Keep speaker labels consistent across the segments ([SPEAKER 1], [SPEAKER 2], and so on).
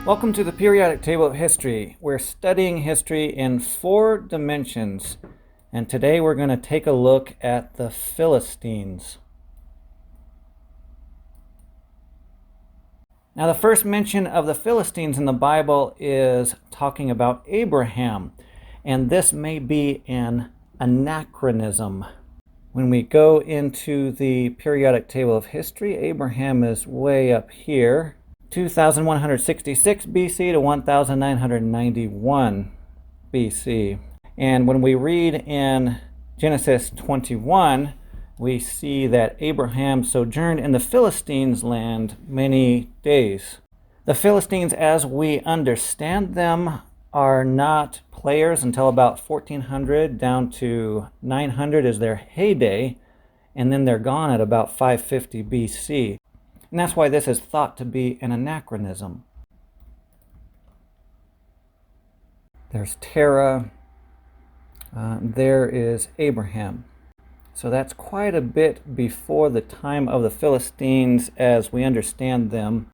[SPEAKER 1] Welcome to the periodic table of history. We're studying history in 4 dimensions, and today we're going to take a look at the Philistines. Now, the first mention of the Philistines in the Bible is talking about Abraham, and this may be an anachronism. When we go into the periodic table of history, Abraham is way up here. 2166 BC to 1991 BC. And when we read in Genesis 21, we see that Abraham sojourned in the Philistines' land many days. The Philistines, as we understand them, are not players until about 1400 down to 900 is their heyday, and then they're gone at about 550 BC. And that's why this is thought to be an anachronism. There's Terah. There is Abraham. So that's quite a bit before the time of the Philistines as we understand them.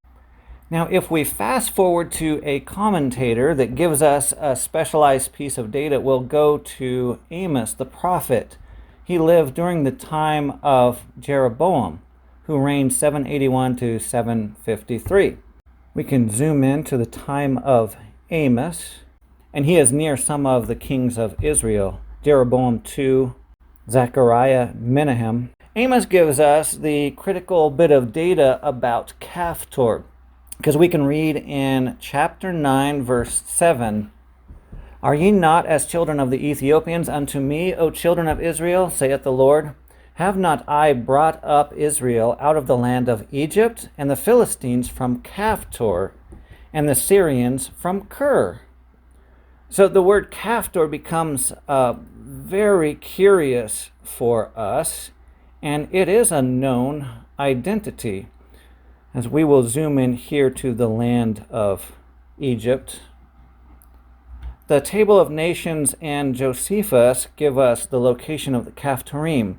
[SPEAKER 1] Now, if we fast forward to a commentator that gives us a specialized piece of data, we'll go to Amos the prophet. He lived during the time of Jeroboam, who reigned 781 to 753. We can zoom in to the time of Amos, and he is near some of the kings of Israel, Jeroboam II, Zechariah, Menahem. Amos gives us the critical bit of data about Caphtor, because we can read in chapter 9, verse 7, "Are ye not as children of the Ethiopians unto me, O children of Israel, saith the Lord? Have not I brought up Israel out of the land of Egypt, and the Philistines from Caphtor, and the Syrians from Kir?" So the word Caphtor becomes very curious for us, and it is a known identity. As we will zoom in here to the land of Egypt. The Table of Nations and Josephus give us the location of the Caphtorim.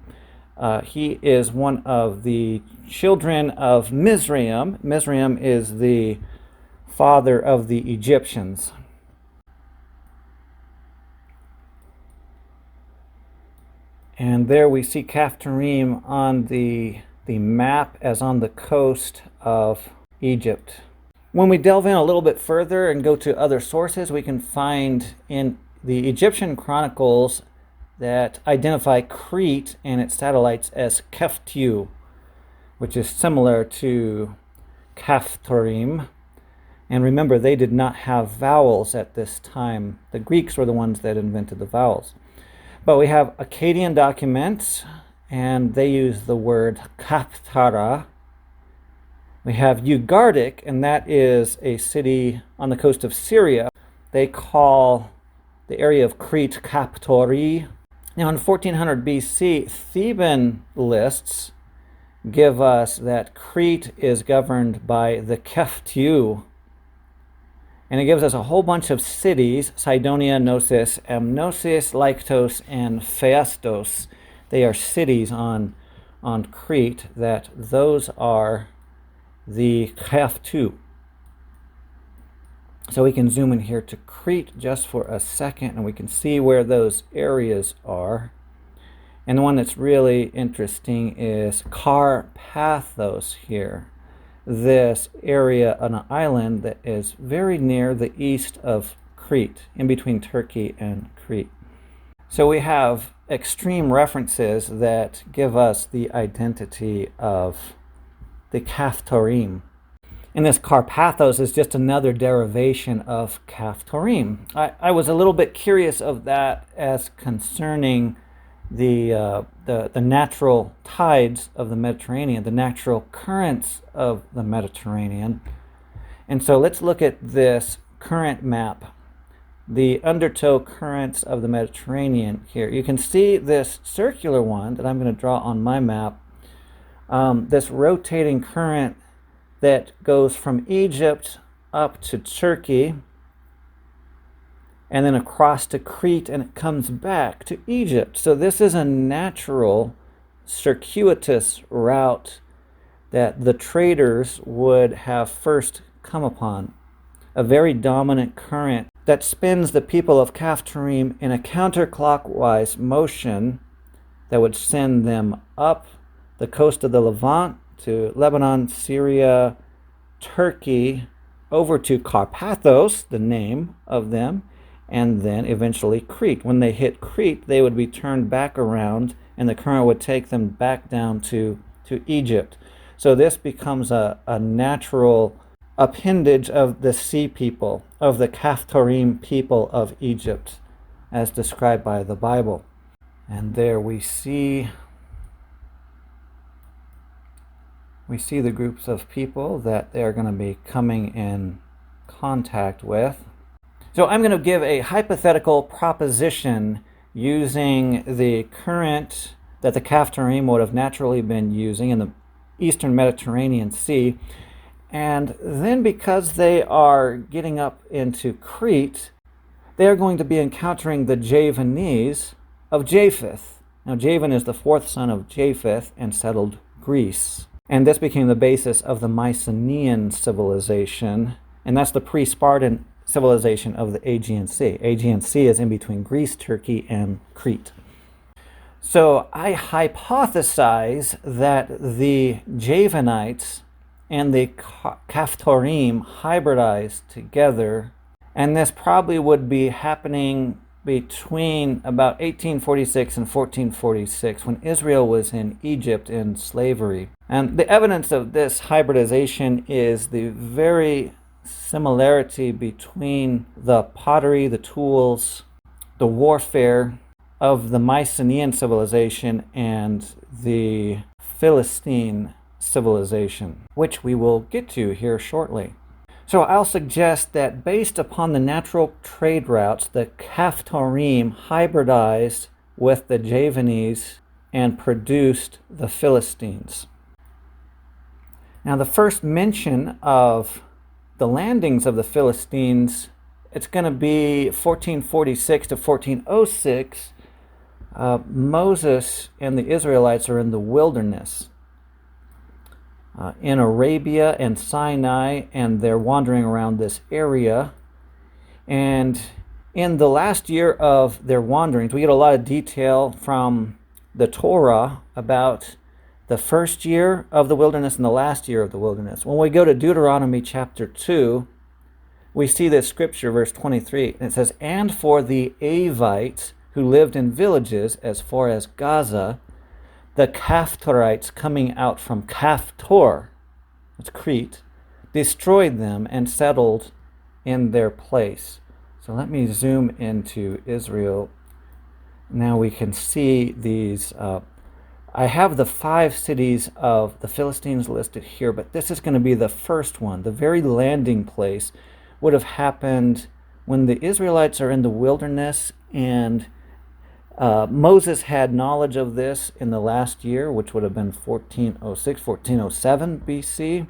[SPEAKER 1] He is one of the children of Mizraim. Mizraim is the father of the Egyptians. And there we see Caphtorim on the map as on the coast of Egypt. When we delve in a little bit further and go to other sources, we can find in the Egyptian chronicles that identify Crete and its satellites as Keftiu, which is similar to Caphtorim. And remember, they did not have vowels at this time. The Greeks were the ones that invented the vowels. But we have Akkadian documents, and they use the word Kaphtara. We have Ugardic, and that is a city on the coast of Syria. They call the area of Crete Kaptori. Now, in 1400 BC, Thebian lists give us that Crete is governed by the Keftiu. And it gives us a whole bunch of cities: Cydonia, Gnosis, Amnosis, Lyktos, and Phaestos. They are cities on Crete, that those are the Keftiu. So we can zoom in here to Crete just for a second, and we can see where those areas are. And the one that's really interesting is Carpathos here. This area on an island that is very near the east of Crete, in between Turkey and Crete. So we have extreme references that give us the identity of the Caphtorim. And this Carpathos is just another derivation of Caphtorim. I was a little bit curious of that as concerning the natural tides of the Mediterranean, the natural currents of the Mediterranean. And so let's look at this current map, the undertow currents of the Mediterranean here. You can see this circular one that I'm going to draw on my map, this rotating current that goes from Egypt up to Turkey, and then across to Crete, and it comes back to Egypt. So this is a natural, circuitous route that the traders would have first come upon. a very dominant current that spins the people of Caphtorim in a counterclockwise motion that would send them up the coast of the Levant to Lebanon, Syria, Turkey, over to Carpathos, the name of them, and then eventually Crete. When they hit Crete, they would be turned back around, and the current would take them back down to Egypt. So this becomes a natural appendage of the sea people, of the Caphtorim people of Egypt, as described by the Bible. And there we see the groups of people that they're going to be coming in contact with. So I'm going to give a hypothetical proposition using the current that the Caphtorim would have naturally been using in the Eastern Mediterranean Sea. And then because they are getting up into Crete, they are going to be encountering the Javanese of Japheth. Now, Javan is the fourth son of Japheth and settled Greece. And this became the basis of the Mycenaean civilization, and that's the pre-Spartan civilization of the Aegean Sea. Aegean Sea is in between Greece, Turkey, and Crete. So I hypothesize that the Javanites and the Caphtorim hybridized together, and this probably would be happening between about 1846 and 1446 when Israel was in Egypt in slavery. And the evidence of this hybridization is the very similarity between the pottery, the tools, the warfare of the Mycenaean civilization and the Philistine civilization, which we will get to here shortly. So I'll suggest that based upon the natural trade routes, the Caphtorim hybridized with the Javanese and produced the Philistines. Now, the first mention of the landings of the Philistines, it's going to be 1446 to 1406. Moses and the Israelites are in the wilderness in Arabia and Sinai, and they're wandering around this area. And in the last year of their wanderings, we get a lot of detail from the Torah about the first year of the wilderness and the last year of the wilderness. When we go to Deuteronomy chapter 2, we see this scripture, verse 23, and it says, "And for the Avites who lived in villages as far as Gaza, the Caphtorites coming out from Caphtor," that's Crete, "destroyed them and settled in their place." So let me zoom into Israel. Now we can see these. I have the 5 cities of the Philistines listed here, but this is going to be the first one. The very landing place would have happened when the Israelites are in the wilderness, and Moses had knowledge of this in the last year, which would have been 1406, 1407 BC.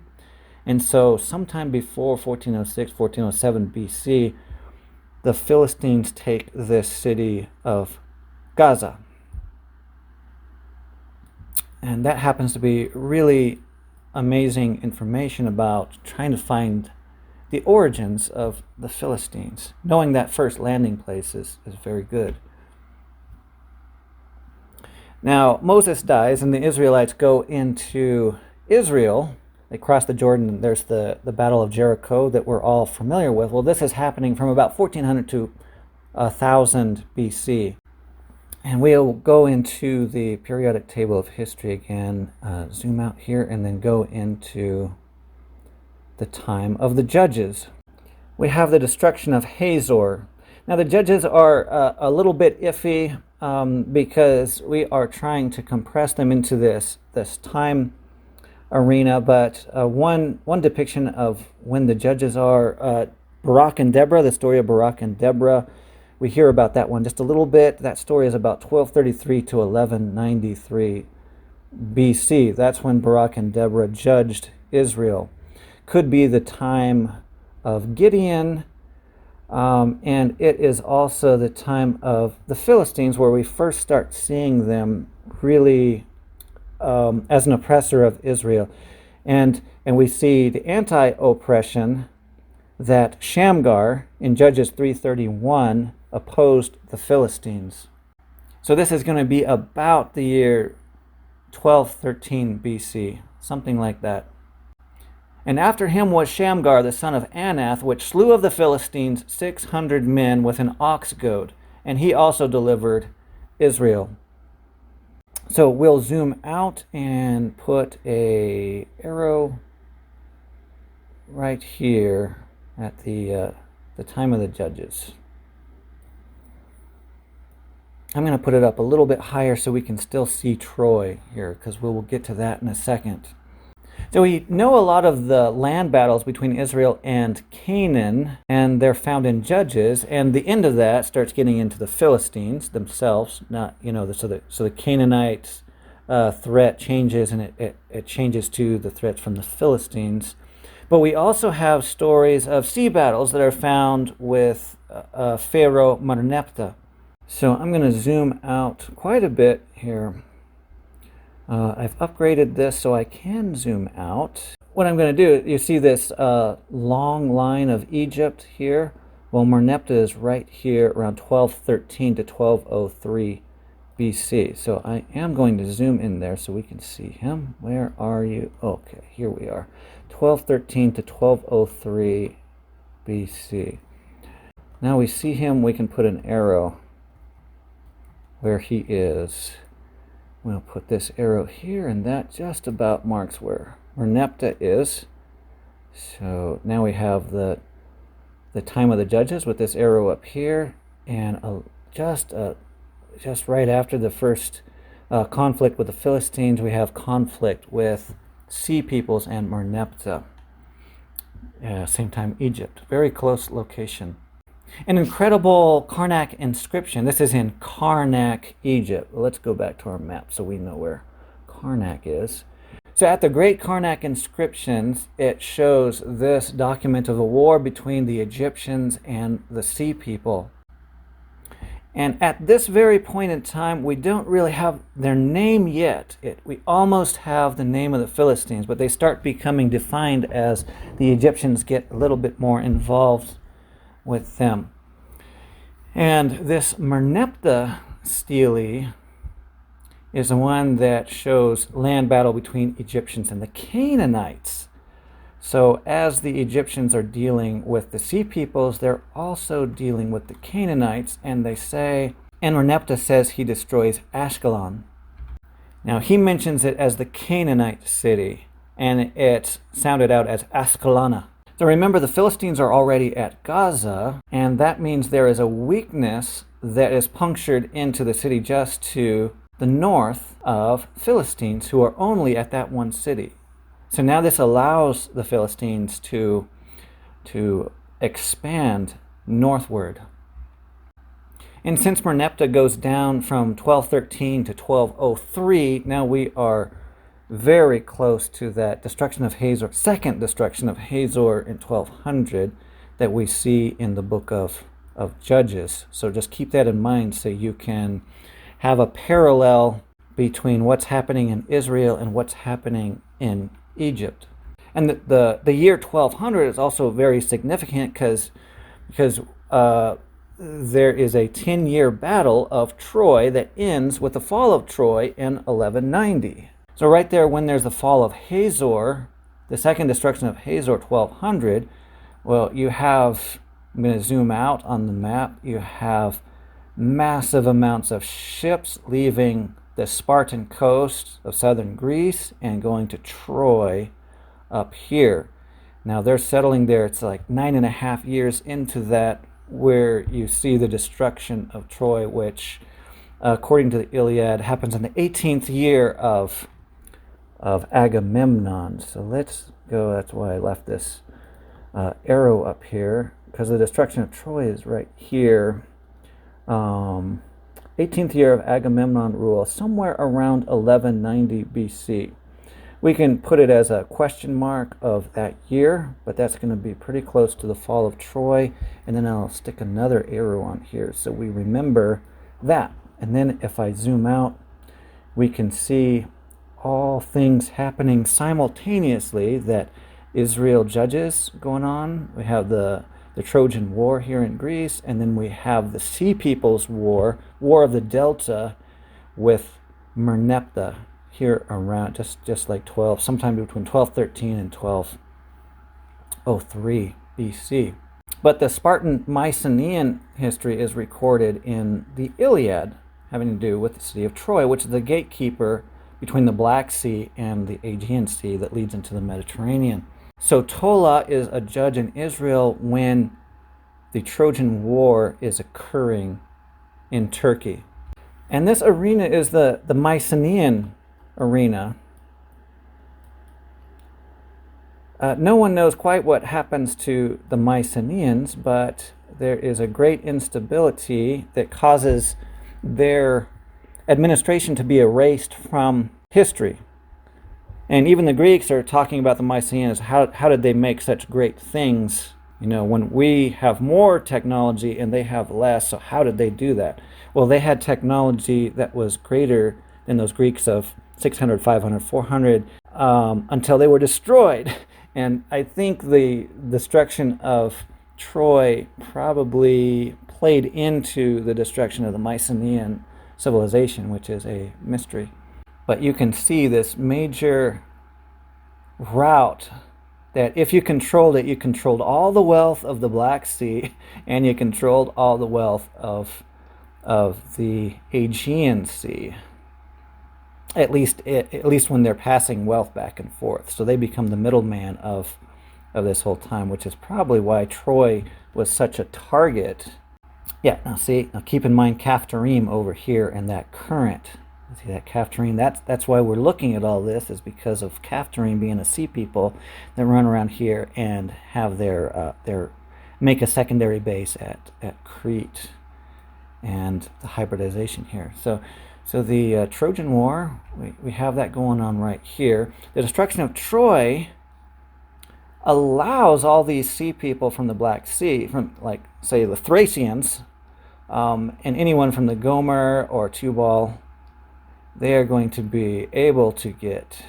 [SPEAKER 1] And so sometime before 1406, 1407 BC, the Philistines take this city of Gaza. And that happens to be really amazing information about trying to find the origins of the Philistines. Knowing that first landing place is very good. Now, Moses dies, and the Israelites go into Israel. They cross the Jordan, and there's the Battle of Jericho that we're all familiar with. Well, this is happening from about 1400 to 1000 BC. And we'll go into the periodic table of history again, zoom out here, and then go into the time of the judges. We have the destruction of Hazor. Now, the judges are a little bit iffy because we are trying to compress them into this time arena, but one depiction of when the judges are Barak and Deborah, the story of Barak and Deborah. We hear about that one just a little bit. That story is about 1233 to 1193 BC. That's when Barak and Deborah judged Israel. Could be the time of Gideon, and it is also the time of the Philistines, where we first start seeing them really as an oppressor of Israel. And we see the anti-oppression that Shamgar in Judges 3:31 opposed the Philistines. So this is going to be about the year 1213 BC, something like that. And after him was Shamgar the son of Anath, which slew of the Philistines 600 men with an ox goad, and he also delivered Israel. So we'll zoom out and put a arrow right here at the time of the judges. I'm going to put it up a little bit higher so we can still see Troy here, because we will get to that in a second. So we know a lot of the land battles between Israel and Canaan, and they're found in Judges, and the end of that starts getting into the Philistines themselves. Not, so the Canaanite threat changes, and it changes to the threats from the Philistines. But we also have stories of sea battles that are found with Pharaoh Merneptah. So I'm going to zoom out quite a bit here. I've upgraded this so I can zoom out. What I'm going to do, you see this long line of Egypt here? Well, Merneptah is right here around 1213 to 1203 BC. So I am going to zoom in there so we can see him. Where are you? Okay, here we are. 1213 to 1203 BC. Now we see him, we can put an arrow where he is. We'll put this arrow here, and that just about marks where Merneptah is. So now we have the time of the judges with this arrow up here, and just right after the first conflict with the Philistines, we have conflict with sea peoples and Merneptah. Same time Egypt. Very close location. An incredible Karnak inscription. This is in Karnak, Egypt. Let's go back to our map so we know where Karnak is. So at the Great Karnak inscriptions, it shows this document of a war between the Egyptians and the sea people. And at this very point in time, we don't really have their name yet. We almost have the name of the Philistines, but they start becoming defined as the Egyptians get a little bit more involved with them. And this Merneptah stele is the one that shows land battle between Egyptians and the Canaanites. So as the Egyptians are dealing with the sea peoples, they're also dealing with the Canaanites, and Merneptah says he destroys Ashkelon. Now he mentions it as the Canaanite city, and it's sounded out as Askelana. So remember, the Philistines are already at Gaza, and that means there is a weakness that is punctured into the city just to the north of Philistines, who are only at that one city. So now this allows the Philistines to expand northward. And since Merneptah goes down from 1213 to 1203, now we are very close to that destruction of Hazor, second destruction of Hazor in 1200 that we see in the book of Judges. So just keep that in mind so you can have a parallel between what's happening in Israel and what's happening in Egypt. And the year 1200 is also very significant because there is a 10-year battle of Troy that ends with the fall of Troy in 1190. So right there, when there's the fall of Hazor, the second destruction of Hazor, 1200, well, you have, I'm going to zoom out on the map, you have massive amounts of ships leaving the Spartan coast of southern Greece and going to Troy up here. Now they're settling there. It's like 9.5 years into that where you see the destruction of Troy, which, according to the Iliad, happens in the 18th year of Agamemnon. So let's go. That's why I left this arrow up here, because the destruction of Troy is right here. 18th year of Agamemnon rule, somewhere around 1190 BC. We can put it as a question mark of that year, but that's going to be pretty close to the fall of Troy. And then I'll stick another arrow on here so we remember that. And then if I zoom out, we can see all things happening simultaneously that Israel judges going on. We have the Trojan War here in Greece, and then we have the Sea People's War, War of the Delta, with Merneptah here around just like sometime between 1213 and 1203 BC. But the Spartan Mycenaean history is recorded in the Iliad, having to do with the city of Troy, which is the gatekeeper between the Black Sea and the Aegean Sea that leads into the Mediterranean. So Tola is a judge in Israel when the Trojan War is occurring in Turkey. And this arena is the Mycenaean arena. No one knows quite what happens to the Mycenaeans, but there is a great instability that causes their administration to be erased from history. And even the Greeks are talking about the Mycenaeans. How did they make such great things? When we have more technology and they have less, so how did they do that? Well, they had technology that was greater than those Greeks of 600, 500, 400 until they were destroyed. And I think the destruction of Troy probably played into the destruction of the Mycenaean civilization, which is a mystery. But you can see this major route that if you controlled it, you controlled all the wealth of the Black Sea, and you controlled all the wealth of the Aegean Sea. At least when they're passing wealth back and forth. So they become the middleman of this whole time, which is probably why Troy was such a target. Yeah, now keep in mind Caphtorim over here and that current. See that Caphtorim? That's why we're looking at all this, is because of Caphtorim being a sea people that run around here and have their make a secondary base at Crete, and the hybridization here. So the Trojan War, we have that going on right here. The destruction of Troy allows all these sea people from the Black Sea, from like say the Thracians, and anyone from the Gomer or Tubal, they are going to be able to get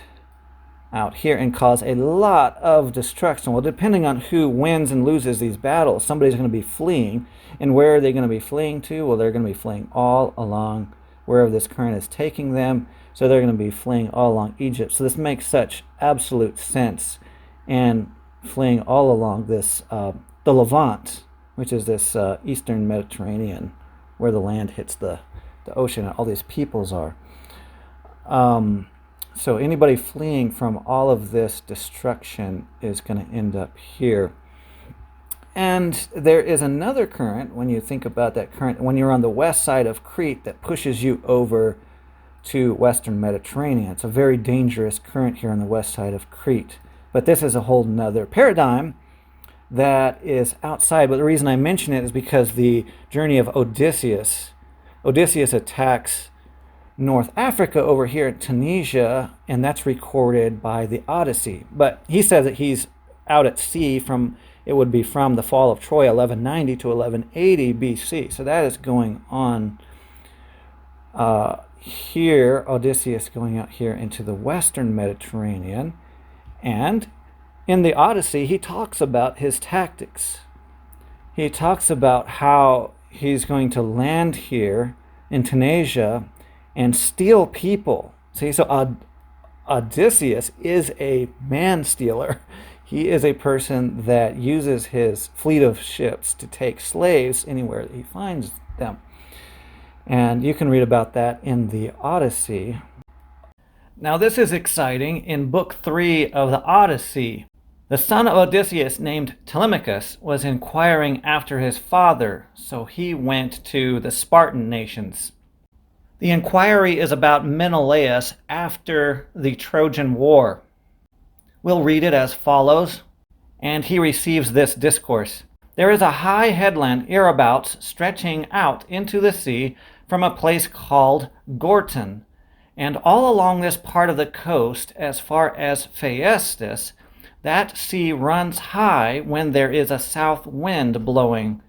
[SPEAKER 1] out here and cause a lot of destruction. Well, depending on who wins and loses these battles, somebody's going to be fleeing. And where are they going to be fleeing to? Well, they're going to be fleeing all along wherever this current is taking them. So they're going to be fleeing all along Egypt. So this makes such absolute sense. And fleeing all along this, the Levant, which is this eastern Mediterranean, where the land hits the ocean and all these peoples are. So anybody fleeing from all of this destruction is going to end up here. And there is another current, when you think about that current, when you're on the west side of Crete, that pushes you over to Western Mediterranean. It's a very dangerous current here on the west side of Crete. But this is a whole nother paradigm that is outside. But the reason I mention it is because the journey of Odysseus attacks North Africa over here in Tunisia, and that's recorded by the Odyssey. But he says that he's out at sea it would be from the fall of Troy, 1190 to 1180 BC. So that is going on here, Odysseus going out here into the Western Mediterranean. And in the Odyssey, he talks about his tactics. He talks about how he's going to land here in Tunisia and steal people. See, so Odysseus is a man stealer. He is a person that uses his fleet of ships to take slaves anywhere that he finds them. And you can read about that in the Odyssey. Now this is exciting. In Book 3 of the Odyssey, the son of Odysseus, named Telemachus, was inquiring after his father, so he went to the Spartan nations. The inquiry is about Menelaus after the Trojan War. We'll read it as follows. And he receives this discourse. There is a high headland hereabouts stretching out into the sea from a place called Gortyn, and all along this part of the coast as far as Phaestus, that sea runs high when there is a south wind blowing.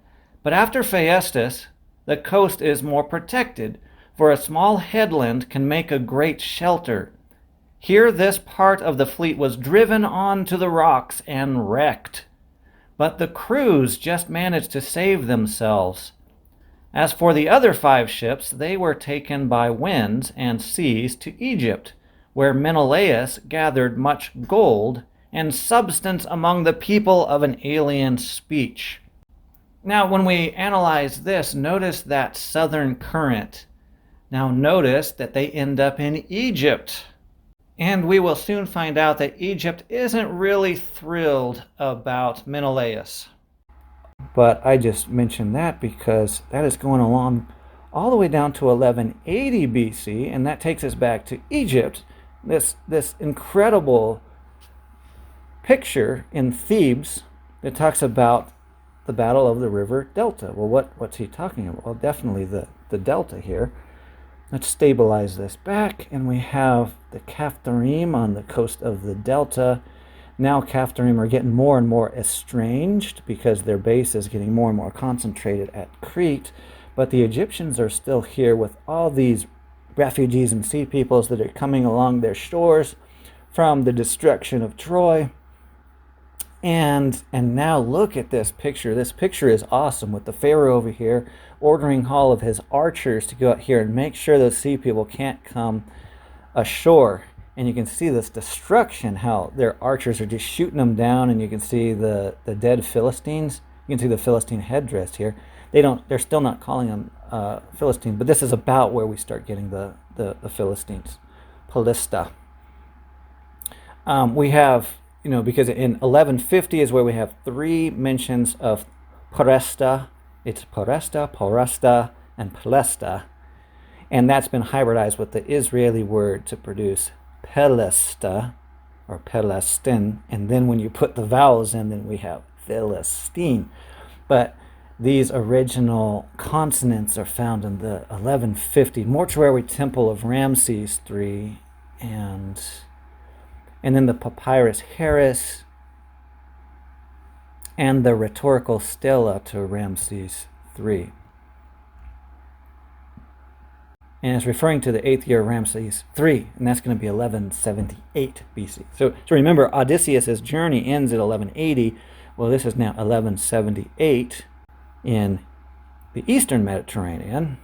[SPEAKER 1] But after Phaestus, the coast is more protected, for a small headland can make a great shelter. Here this part of the fleet was driven onto the rocks and wrecked, but the crews just managed to save themselves. As for the other 5 ships, they were taken by winds and seas to Egypt, where Menelaus gathered much gold and substance among the people of an alien speech. Now, when we analyze this, notice that southern current. Now notice that they end up in Egypt. And we will soon find out that Egypt isn't really thrilled about Menelaus. But I just mentioned that because that is going along all the way down to 1180 BC, and that takes us back to Egypt. This incredible picture in Thebes that talks about the Battle of the River Delta. Well, what's he talking about? Well, definitely the Delta here. Let's stabilize this back, and we have the Caphtharim on the coast of the Delta. Now Caphtharim are getting more and more estranged because their base is getting more and more concentrated at Crete, but the Egyptians are still here with all these refugees and sea peoples that are coming along their shores from the destruction of Troy. And now look at this picture. This picture is awesome with the Pharaoh over here ordering all of his archers to go out here and make sure those sea people can't come ashore. And you can see this destruction, how their archers are just shooting them down, and you can see the dead Philistines. You can see the Philistine headdress here. They're still not calling them Philistines, but this is about where we start getting the Philistines. Palista. We have, because in 1150 is where we have 3 mentions of Poresta. It's Poresta, and Palesta. And that's been hybridized with the Israeli word to produce Pelesta, or Palestine. And then when you put the vowels in, then we have Philistine. But these original consonants are found in the 1150 mortuary temple of Ramses III, and then the papyrus Harris, and the rhetorical stela to Ramses III. And it's referring to the 8th year of Ramses III, and that's going to be 1178 BC. So remember, Odysseus' journey ends at 1180. Well, this is now 1178 in the eastern Mediterranean.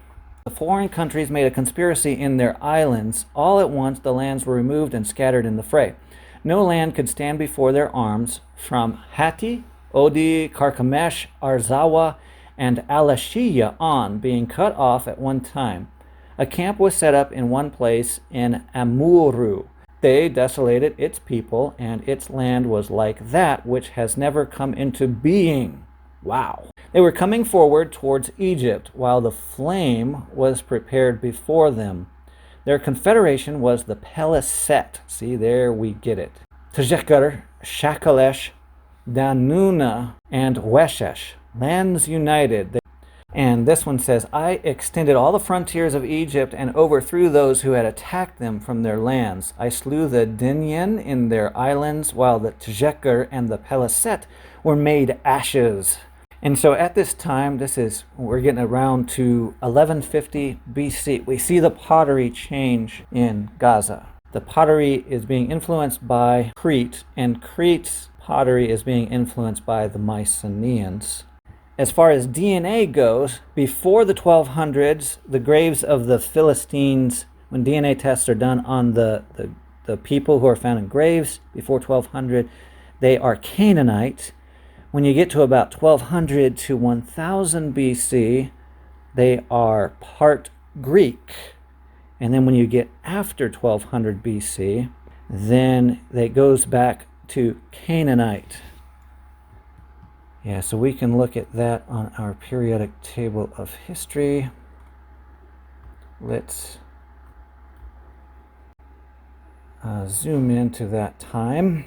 [SPEAKER 1] The foreign countries made a conspiracy in their islands. All at once the lands were removed and scattered in the fray. No land could stand before their arms from Hatti, Odi, Carchemish, Arzawa, and Alashiya on, being cut off at one time. A camp was set up in one place in Amuru. They desolated its people, and its land was like that which has never come into being. Wow. They were coming forward towards Egypt, while the flame was prepared before them. Their confederation was the Peliset. See, there we get it. Tjekar, Shakalesh, Danuna, and Weshesh, lands united. And this one says, I extended all the frontiers of Egypt and overthrew those who had attacked them from their lands. I slew the Dinyan in their islands, while the Tjekar and the Peliset were made ashes. And so at this time, we're getting around to 1150 BC. We see the pottery change in Gaza. The pottery is being influenced by Crete, and Crete's pottery is being influenced by the Mycenaeans. As far as DNA goes, before the 1200s, the graves of the Philistines, when DNA tests are done on the people who are found in graves before 1200, they are Canaanite. When you get to about 1200 to 1000 BC, they are part Greek. And then when you get after 1200 BC, then it goes back to Canaanite. Yeah, so we can look at that on our periodic table of history. Let's zoom into that time.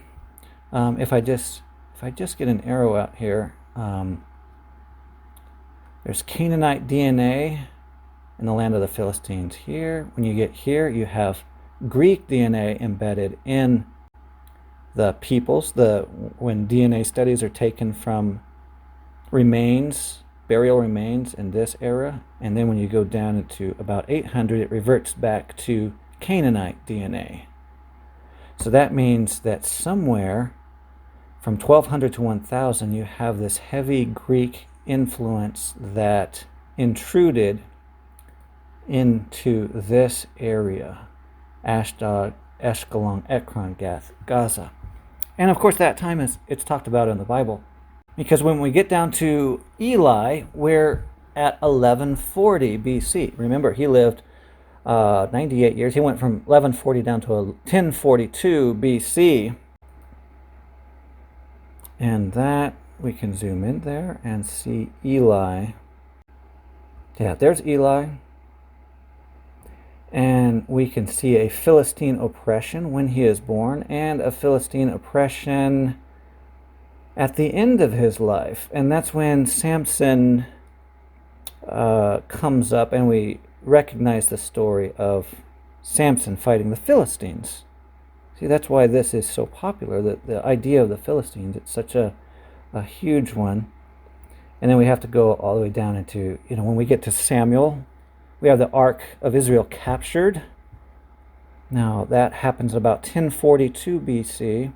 [SPEAKER 1] If I just get an arrow out here, there's Canaanite DNA in the land of the Philistines here. When you get here, you have Greek DNA embedded in the peoples. When DNA studies are taken from burial remains in this era, and then when you go down into about 800, it reverts back to Canaanite DNA. So that means that somewhere from 1200 to 1000, you have this heavy Greek influence that intruded into this area, Ashdod, Ashkelon, Ekron, Gath, Gaza. And of course that time it's talked about in the Bible. Because when we get down to Eli, we're at 1140 BC. Remember, he lived 98 years. He went from 1140 down to 1042 BC. And that, we can zoom in there and see Eli. Yeah, there's Eli. And we can see a Philistine oppression when he is born, and a Philistine oppression at the end of his life. And that's when Samson comes up, and we recognize the story of Samson fighting the Philistines. See, that's why this is so popular, the idea of the Philistines. It's such a huge one. And then we have to go all the way down into, when we get to Samuel, we have the Ark of Israel captured. Now, that happens about 1042 BC.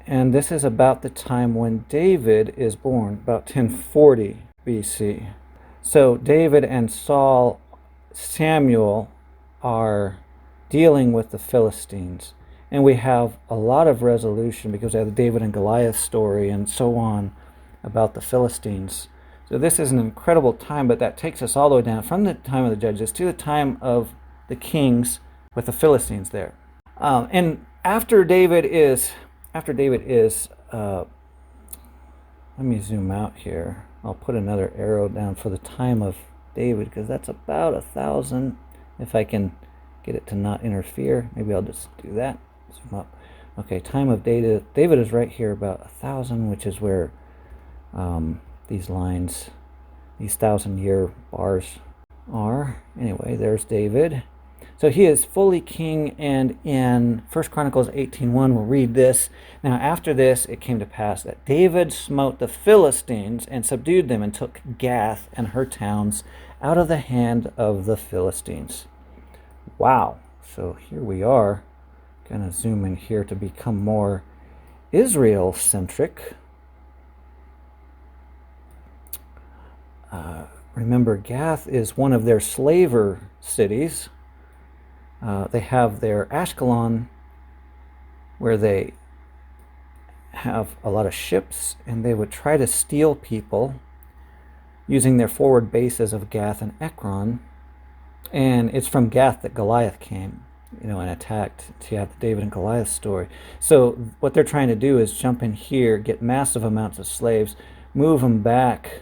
[SPEAKER 1] And this is about the time when David is born, about 1040 BC. So David and Samuel are dealing with the Philistines. And we have a lot of resolution because we have the David and Goliath story and so on about the Philistines. So this is an incredible time, but that takes us all the way down from the time of the judges to the time of the kings with the Philistines there. And after David is, let me zoom out here. I'll put another arrow down for the time of David because that's about 1000. If I can get it to not interfere, maybe I'll just do that. Zoom up. Okay, time of David. David is right here about 1000, which is where these lines, these 1000-year bars are. Anyway, there's David. So he is fully king, and in 1 Chronicles 18:1, we'll read this. Now after this, it came to pass that David smote the Philistines and subdued them and took Gath and her towns out of the hand of the Philistines. Wow. So here we are. Going to zoom in here to become more Israel-centric. Remember, Gath is one of their slaver cities. They have their Ashkelon, where they have a lot of ships, and they would try to steal people using their forward bases of Gath and Ekron. And it's from Gath that Goliath came, and attacked. You have the David and Goliath story. So what they're trying to do is jump in here, get massive amounts of slaves, move them back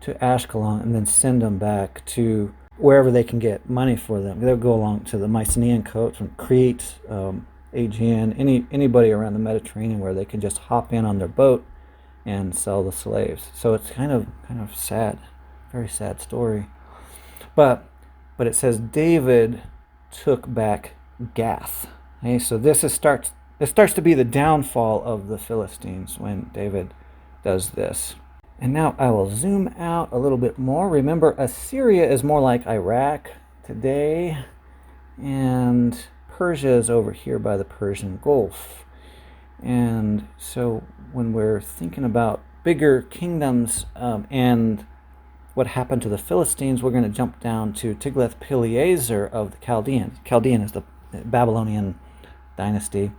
[SPEAKER 1] to Ashkelon, and then send them back to wherever they can get money for them. They'll go along to the Mycenaean coast from Crete, Aegean, anybody around the Mediterranean where they can just hop in on their boat and sell the slaves. So it's kind of sad, very sad story. But it says David took back Gath. Okay, so this starts to be the downfall of the Philistines when David does this. And now I will zoom out a little bit more. Remember, Assyria is more like Iraq today, and Persia is over here by the Persian Gulf. And so when we're thinking about bigger kingdoms and what happened to the Philistines, we're going to jump down to Tiglath-Pileser of the Chaldeans. Chaldean is the Babylonian dynasty.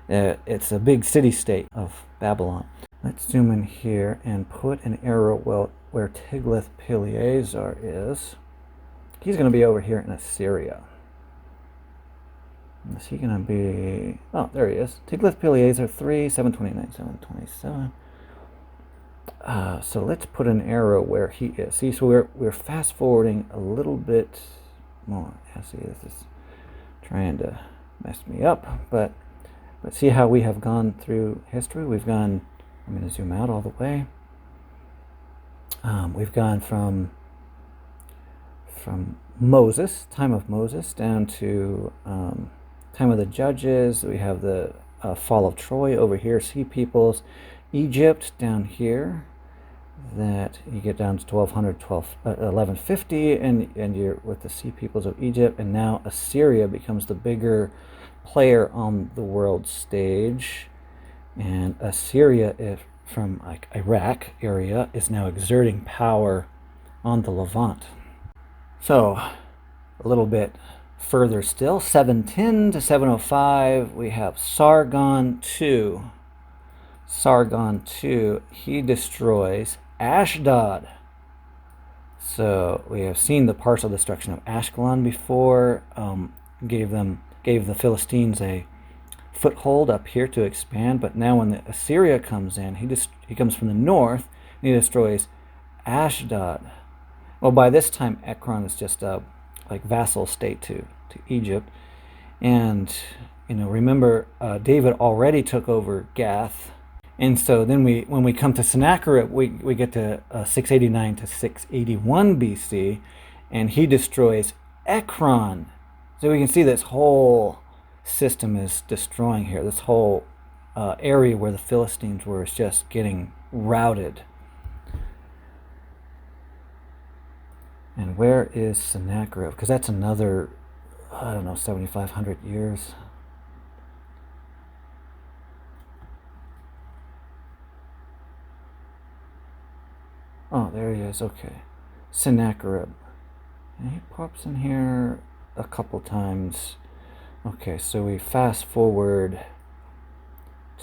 [SPEAKER 1] It's a big city-state of Babylon. Let's zoom in here and put an arrow where Tiglath-Pileser is. He's going to be over here in Assyria. Is he going to be... Oh, there he is. Tiglath-Pileser 3, 729, 727. So let's put an arrow where he is. See, so we're fast forwarding a little bit more. Yeah, see, this is trying to mess me up, but see how we have gone through history. We've gone... I'm going to zoom out all the way. We've gone from Moses, time of Moses, down to time of the Judges. We have the fall of Troy over here, Sea Peoples. Egypt down here, that you get down to 1200, 1150, and you're with the Sea Peoples of Egypt. And now Assyria becomes the bigger player on the world stage, and Assyria, from like Iraq area, is now exerting power on the Levant. So a little bit further still, 710 to 705, we have Sargon II. Sargon II, he destroys Ashdod. So we have seen the partial destruction of Ashkelon before, gave the Philistines a foothold up here to expand. But now when the Assyria comes in, he comes from the north and he destroys Ashdod. Well, by this time Ekron is just a like vassal state to Egypt, and remember David already took over Gath. And so then when we come to Sennacherib, we get to 689 to 681 BC, and he destroys Ekron. So we can see this whole system is destroying here. This whole area where the Philistines were is just getting routed. And where is Sennacherib? Because that's another, 7,500 years. Oh, there he is. Okay. Sennacherib. And he pops in here a couple times. Okay, so we fast forward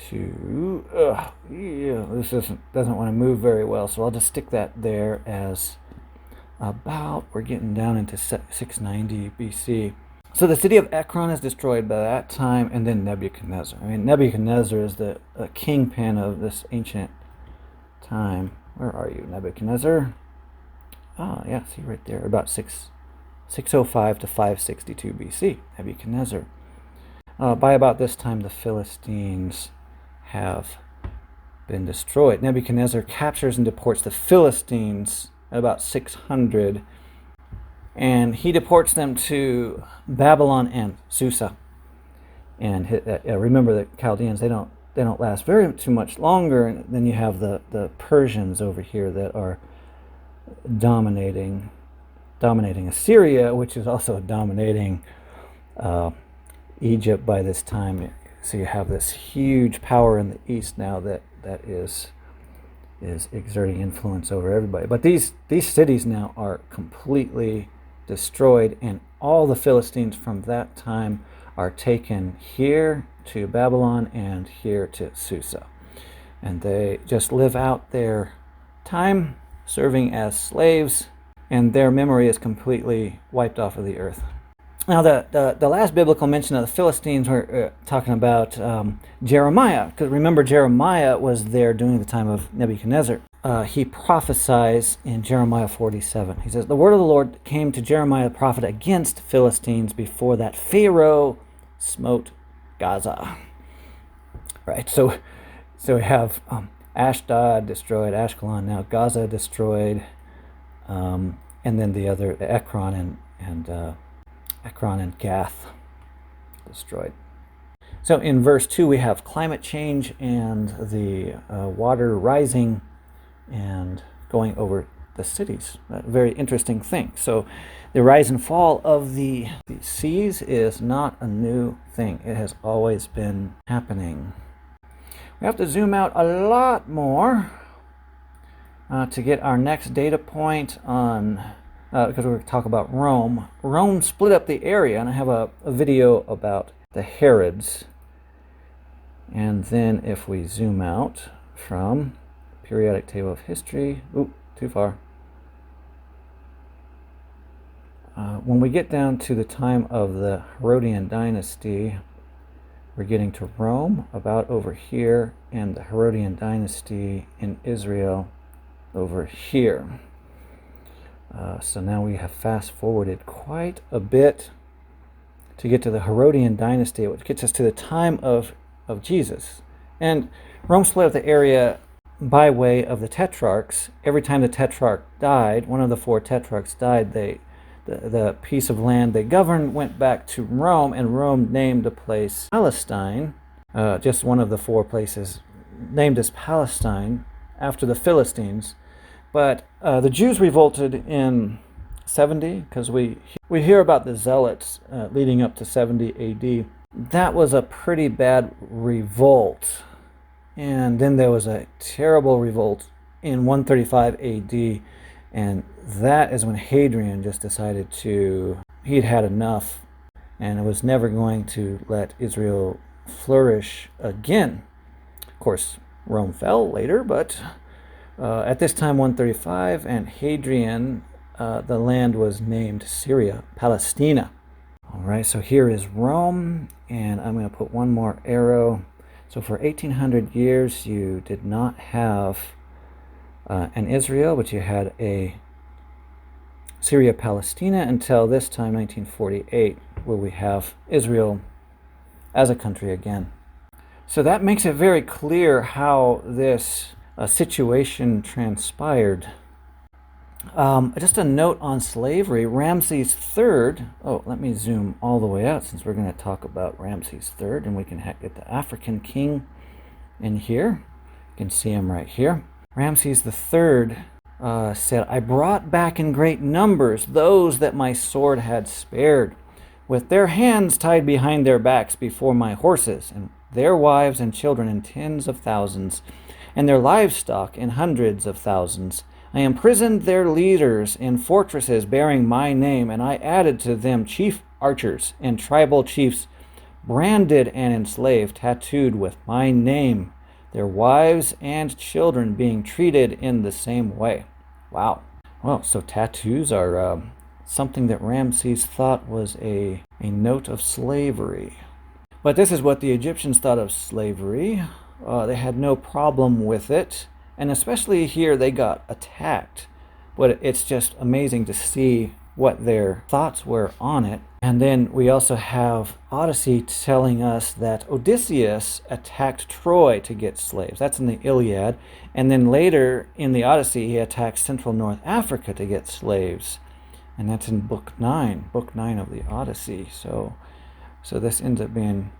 [SPEAKER 1] to... this doesn't want to move very well, so I'll just stick that there as we're getting down into 690 BC. So the city of Ekron is destroyed by that time, and then Nebuchadnezzar. Nebuchadnezzar is the kingpin of this ancient time. Where are you, Nebuchadnezzar? Yeah, see right there, about 605 to 562 BC, Nebuchadnezzar. By about this time, the Philistines have been destroyed. Nebuchadnezzar captures and deports the Philistines at about 600, and he deports them to Babylon and Susa. And remember, the Chaldeans, they don't last very too much longer. And then you have the Persians over here that are dominating Assyria, which is also dominating Egypt by this time. So you have this huge power in the east now that is exerting influence over everybody. But these cities now are completely destroyed, and all the Philistines from that time are taken here to Babylon and here to Susa. And they just live out their time serving as slaves, and their memory is completely wiped off of the earth. Now, the last biblical mention of the Philistines, we're talking about Jeremiah, because remember, Jeremiah was there during the time of Nebuchadnezzar. He prophesies in Jeremiah 47. He says, "The word of the Lord came to Jeremiah the prophet against Philistines before that Pharaoh smote Gaza." Right, so we have Ashdod destroyed, Ashkelon, now Gaza destroyed, and then the Ekron and Gath destroyed. So in verse 2 we have climate change and the water rising and going over the cities. A very interesting thing. So the rise and fall of the seas is not a new thing. It has always been happening. We have to zoom out a lot more to get our next data point on, because we're going to talk about Rome. Rome split up the area, and I have a video about the Herods. And then if we zoom out from periodic table of history, too far. When we get down to the time of the Herodian dynasty, we're getting to Rome about over here, and the Herodian dynasty in Israel over here. So now we have fast forwarded quite a bit to get to the Herodian dynasty, which gets us to the time of Jesus. And Rome split up the area by way of the tetrarchs. Every time the tetrarch died, one of the four tetrarchs died, the piece of land they governed went back to Rome, and Rome named the place Palestine, just one of the four places named as Palestine, after the Philistines. But the Jews revolted in 70, because we hear about the Zealots leading up to 70 AD. That was a pretty bad revolt. And then there was a terrible revolt in 135 AD, and that is when Hadrian just decided he'd had enough and was never going to let Israel flourish again. Of course, Rome fell later, but at this time, 135, and Hadrian, the land was named Syria, Palestina. All right, so here is Rome, and I'm going to put one more arrow. So for 1800 years, you did not have an Israel, but you had a Syria, Palestina, until this time, 1948, where we have Israel as a country again. So that makes it very clear how this situation transpired. Just a note on slavery. Ramses III, let me zoom all the way out since we're going to talk about Ramses III, and we can get the African king in here. You can see him right here. Ramses III said, "I brought back in great numbers those that my sword had spared, with their hands tied behind their backs before my horses, and their wives and children in tens of thousands, and their livestock in hundreds of thousands. I imprisoned their leaders in fortresses bearing my name, and I added to them chief archers and tribal chiefs, branded and enslaved, tattooed with my name, their wives and children being treated in the same way." Wow. Well, so tattoos are something that Ramses thought was a note of slavery. But this is what the Egyptians thought of slavery. They had no problem with it. And especially here, they got attacked. But it's just amazing to see what their thoughts were on it. And then we also have Odyssey telling us that Odysseus attacked Troy to get slaves. That's in the Iliad. And then later in the Odyssey, he attacks Central North Africa to get slaves. And that's in Book 9 of the Odyssey. So this ends up being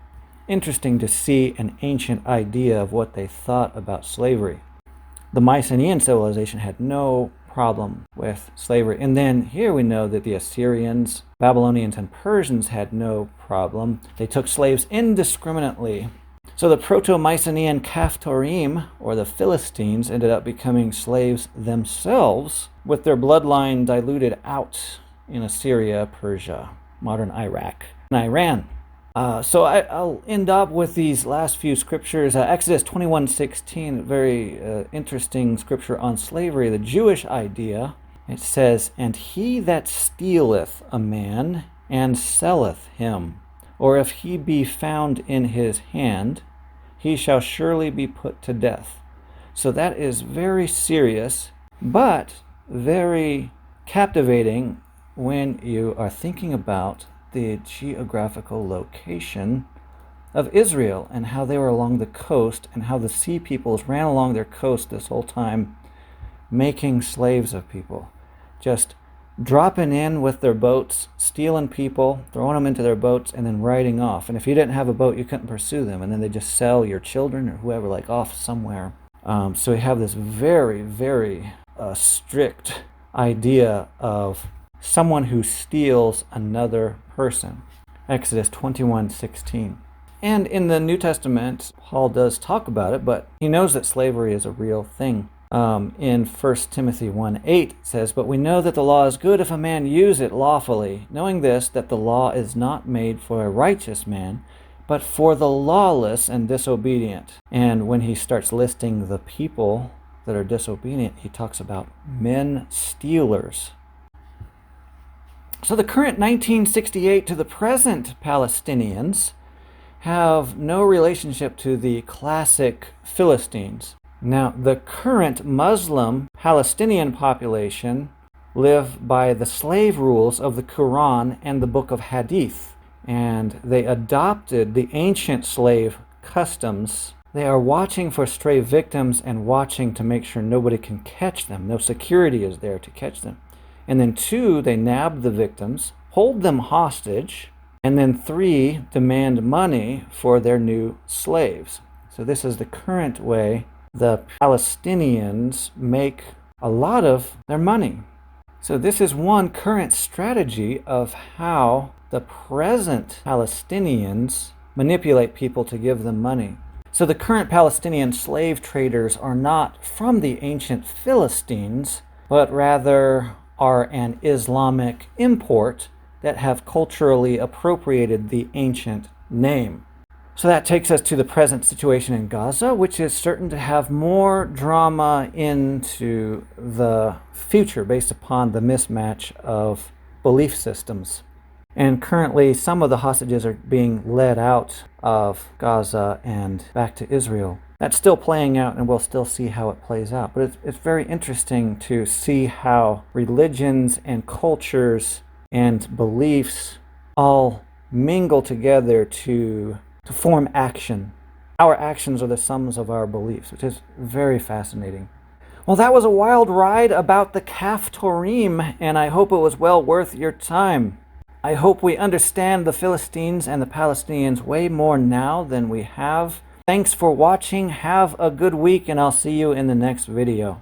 [SPEAKER 1] interesting to see an ancient idea of what they thought about slavery. The Mycenaean civilization had no problem with slavery. And then here we know that the Assyrians, Babylonians, and Persians had no problem. They took slaves indiscriminately. So the Proto-Mycenaean Caphtorim, or the Philistines, ended up becoming slaves themselves, with their bloodline diluted out in Assyria, Persia, modern Iraq, and Iran. So I'll end up with these last few scriptures. Exodus 21:16, very interesting scripture on slavery, the Jewish idea. It says, "And he that stealeth a man and selleth him, or if he be found in his hand, he shall surely be put to death." So that is very serious, but very captivating when you are thinking about the geographical location of Israel and how they were along the coast and how the sea peoples ran along their coast this whole time, making slaves of people, just dropping in with their boats, stealing people, throwing them into their boats, and then riding off. And if you didn't have a boat, you couldn't pursue them, and then they just sell your children or whoever off somewhere. So we have this very, very strict idea of someone who steals another person. Exodus 21:16. And in the New Testament, Paul does talk about it, but he knows that slavery is a real thing. In 1 Timothy 1:8 it says, "But we know that the law is good if a man use it lawfully, knowing this, that the law is not made for a righteous man, but for the lawless and disobedient." And when he starts listing the people that are disobedient, he talks about men stealers. So the current 1968 to the present Palestinians have no relationship to the classic Philistines. Now, the current Muslim Palestinian population live by the slave rules of the Quran and the Book of Hadith, and they adopted the ancient slave customs. They are watching for stray victims and watching to make sure nobody can catch them. No security is there to catch them. And then 2, they nab the victims, hold them hostage, and then 3, demand money for their new slaves. So this is the current way the Palestinians make a lot of their money. So this is one current strategy of how the present Palestinians manipulate people to give them money. So the current Palestinian slave traders are not from the ancient Philistines, but rather are an Islamic import that have culturally appropriated the ancient name. So that takes us to the present situation in Gaza, which is certain to have more drama into the future based upon the mismatch of belief systems. And currently, some of the hostages are being led out of Gaza and back to Israel. That's still playing out, and we'll still see how it plays out. But it's very interesting to see how religions and cultures and beliefs all mingle together to form action. Our actions are the sums of our beliefs, which is very fascinating. Well, that was a wild ride about the Caphtorim, and I hope it was well worth your time. I hope we understand the Philistines and the Palestinians way more now than we have. Thanks for watching. Have a good week, and I'll see you in the next video.